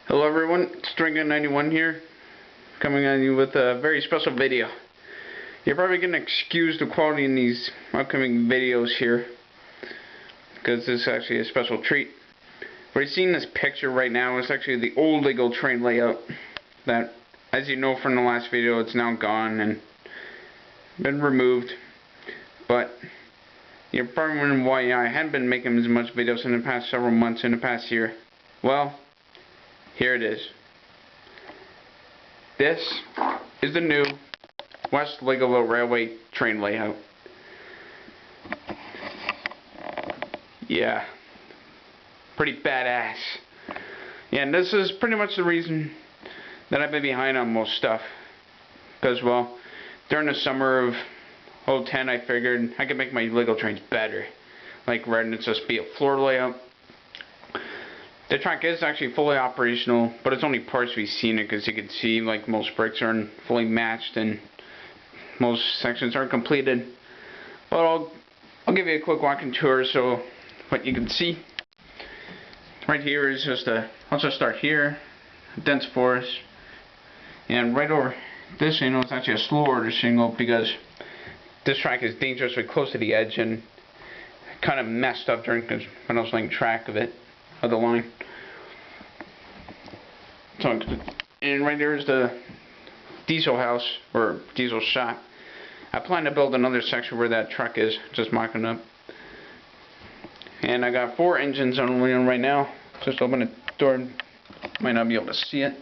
Hello everyone, it's Stringa91 here, coming on you with a very special video. You're probably going to excuse the quality in these upcoming videos here, because this is actually a special treat. What you're seeing this picture right now is actually the old Lego train layout that, as you know from the last video, it's now gone and been removed. But you're probably wondering why I hadn't been making as much videos in the past several months, in the past year. Well, here it is. This is the new West Leogoville Railway train layout. Yeah, pretty badass. Yeah, and this is pretty much the reason that I've been behind on most stuff. Because, well, during the summer of 2010, I figured I could make my Lego trains better. Like, rather than just be a floor layout. The track is actually fully operational, but it's only partially scenic, because you can see, like, most bricks aren't fully matched and most sections aren't completed. But I'll give you a quick walking tour so what you can see. Right here is just I'll just start here, a dense forest, and right over this signal is actually a slow order signal, because this track is dangerously close to the edge and kind of messed up when I was laying track of the line. So, and right there is the diesel house, or diesel shop. I plan to build another section where that truck is, just mocking up. And I got 4 engines on right now. Just open the door, might not be able to see it.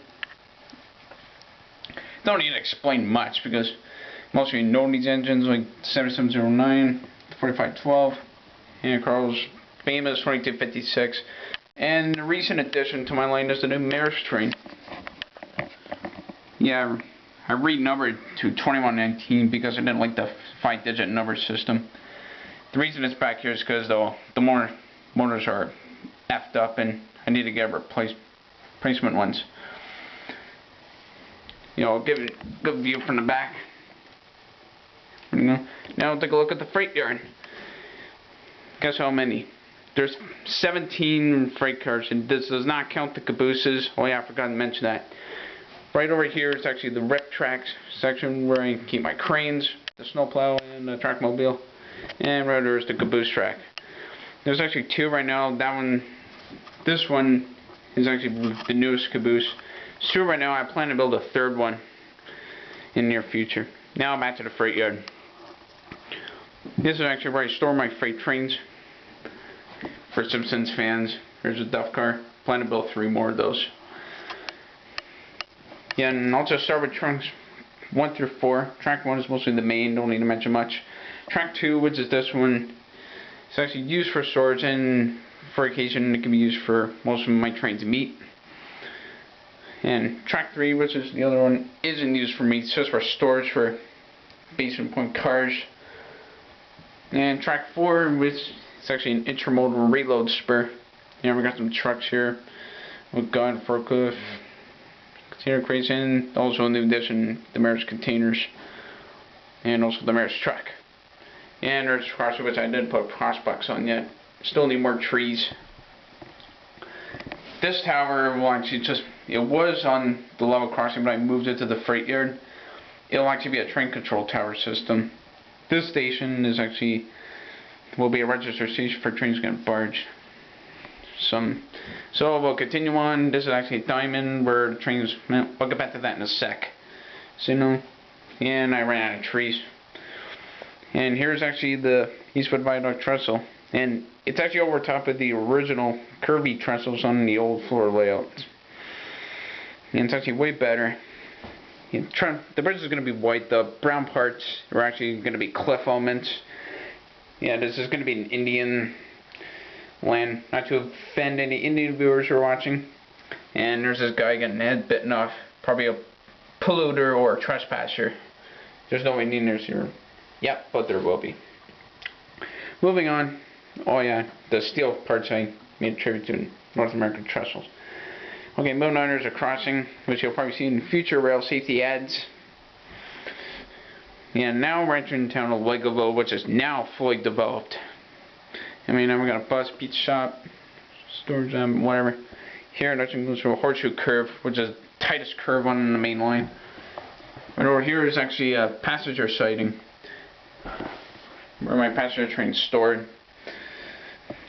Don't need to explain much, because most of you know these engines, like 7709, 4512, and Carl's famous 2256. And the recent addition to my line is the new Mayor's train. Yeah, I renumbered to 2119 because I didn't like the 5-digit number system. The reason it's back here is because the motors are effed up and I need to get replacement ones. You know, I'll give it a good view from the back. You know, now take a look at the freight yard. Guess how many? There's 17 freight cars, and this does not count the cabooses. Oh yeah, I forgot to mention that. Right over here is actually the rip tracks section where I keep my cranes, the snowplow, and the track mobile. And right there is the caboose track. There's actually 2 right now. This one is actually the newest caboose. So right now I plan to build a 3rd one in the near future. Now I'm back to the freight yard. This is actually where I store my freight trains. For Simpsons fans, there's a Duff car. Plan to build 3 more of those. Yeah, and I'll just start with tracks 1 through 4. Track 1 is mostly the main, don't need to mention much. Track 2, which is this one, is actually used for storage, and for occasion it can be used for most of my trains' meat. And track 3, which is the other one, isn't used for meat, it's just for storage for basement point cars. And track 4, which it's actually an intermodal reload spur. Yeah, we got some trucks here with gun, forklift, container crates, and also in the addition, the Mayor's containers, and also the Mayor's truck. And there's crossing, which I didn't put crossbox on yet. Still need more trees. This tower will actually it was on the level crossing, but I moved it to the freight yard. It'll actually be a train control tower system. This station is actually will be a register station for trains getting barge. So we'll continue on. This is actually a diamond where the trains, I'll get back to that in a sec. So, you know, and I ran out of trees. And here's actually the Eastwood Viaduct trestle. And it's actually over top of the original curvy trestles on the old floor layout. And it's actually way better. The bridge is going to be white. The brown parts are actually going to be cliff elements. Yeah, this is going to be an Indian land, not to offend any Indian viewers who are watching. And there's this guy getting head bitten off, probably a polluter or a trespasser. There's no Indians here. Yep, but there will be. Moving on. Oh yeah, the steel parts I made a tribute to North American trestles. Okay, moving on, there's a crossing, which you'll probably see in future rail safety ads. Yeah, now we're entering the town of Legoville, which is now fully developed. I mean, now we got a bus, pizza shop, storage, whatever. Here it actually goes through a horseshoe curve, which is the tightest curve on the main line. Right over here is actually a passenger siding, where my passenger train's stored.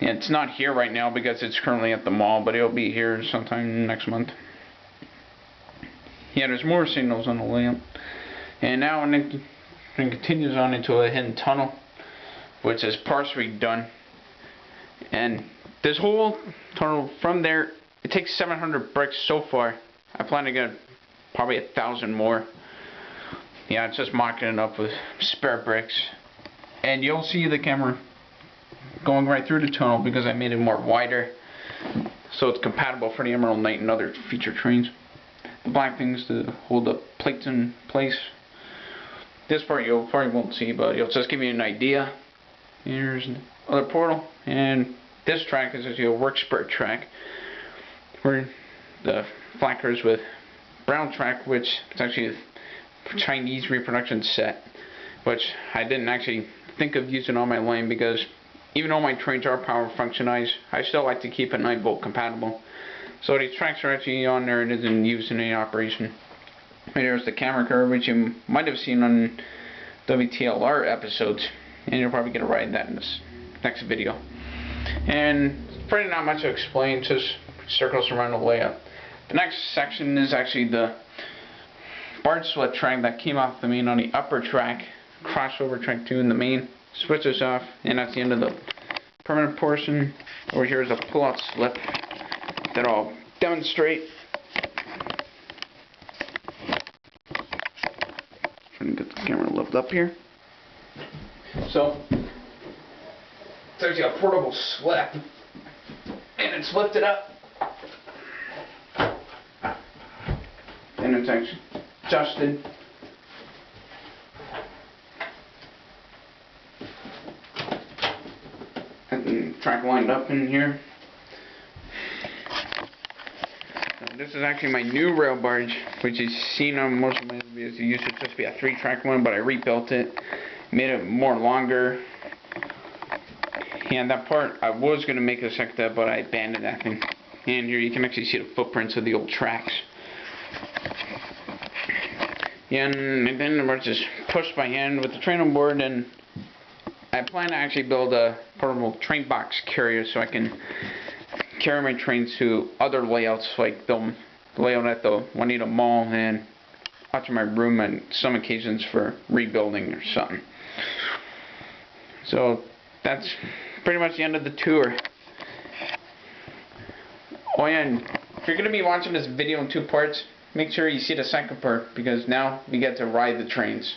Yeah, it's not here right now because it's currently at the mall, but it'll be here sometime next month. Yeah, there's more signals on the layout. And now it continues on into a hidden tunnel, which is partially done. And this whole tunnel from there, it takes 700 bricks so far. I plan to get probably 1,000 more. Yeah, it's just mocking it up with spare bricks. And you'll see the camera going right through the tunnel because I made it more wider, so it's compatible for the Emerald Knight and other feature trains. The black things to hold the plates in place. This part you probably won't see, but it'll just give you an idea. Here's another portal, and this track is actually a work spur track, where the flankers with brown track, which is actually a Chinese reproduction set, which I didn't actually think of using on my line because even though my trains are power functionized, I still like to keep it 9-volt compatible. So these tracks are actually on there and isn't used in any operation. And there's the camera curve, which you might have seen on WTLR episodes, and you'll probably get a ride that in this next video. And pretty not much to explain, just circles around the layout. The next section is actually the barge slip track that came off the main on the upper track, crossover track 2 in the main, switches off, and that's the end of the permanent portion. Over here is a pull-out slip that I'll demonstrate. Trying to get the camera lifted up here. So, it's actually a portable slip, and it's lifted up, and it's actually adjusted. And the track lined up in here. This is actually my new rail barge, which you've seen on most of my videos. It used to just be a 3-track one, but I rebuilt it, made it more longer. And that part, I was going to make a sector, but I abandoned that thing. And here you can actually see the footprints of the old tracks. And then the barge is pushed by hand with the train on board, and I plan to actually build a portable train box carrier so I can carry my trains to other layouts, like the layout at the Juanita Mall, and out to my room on some occasions for rebuilding or something. So that's pretty much the end of the tour. Oh yeah, and if you're going to be watching this video in 2 parts, make sure you see the second part, because now we get to ride the trains.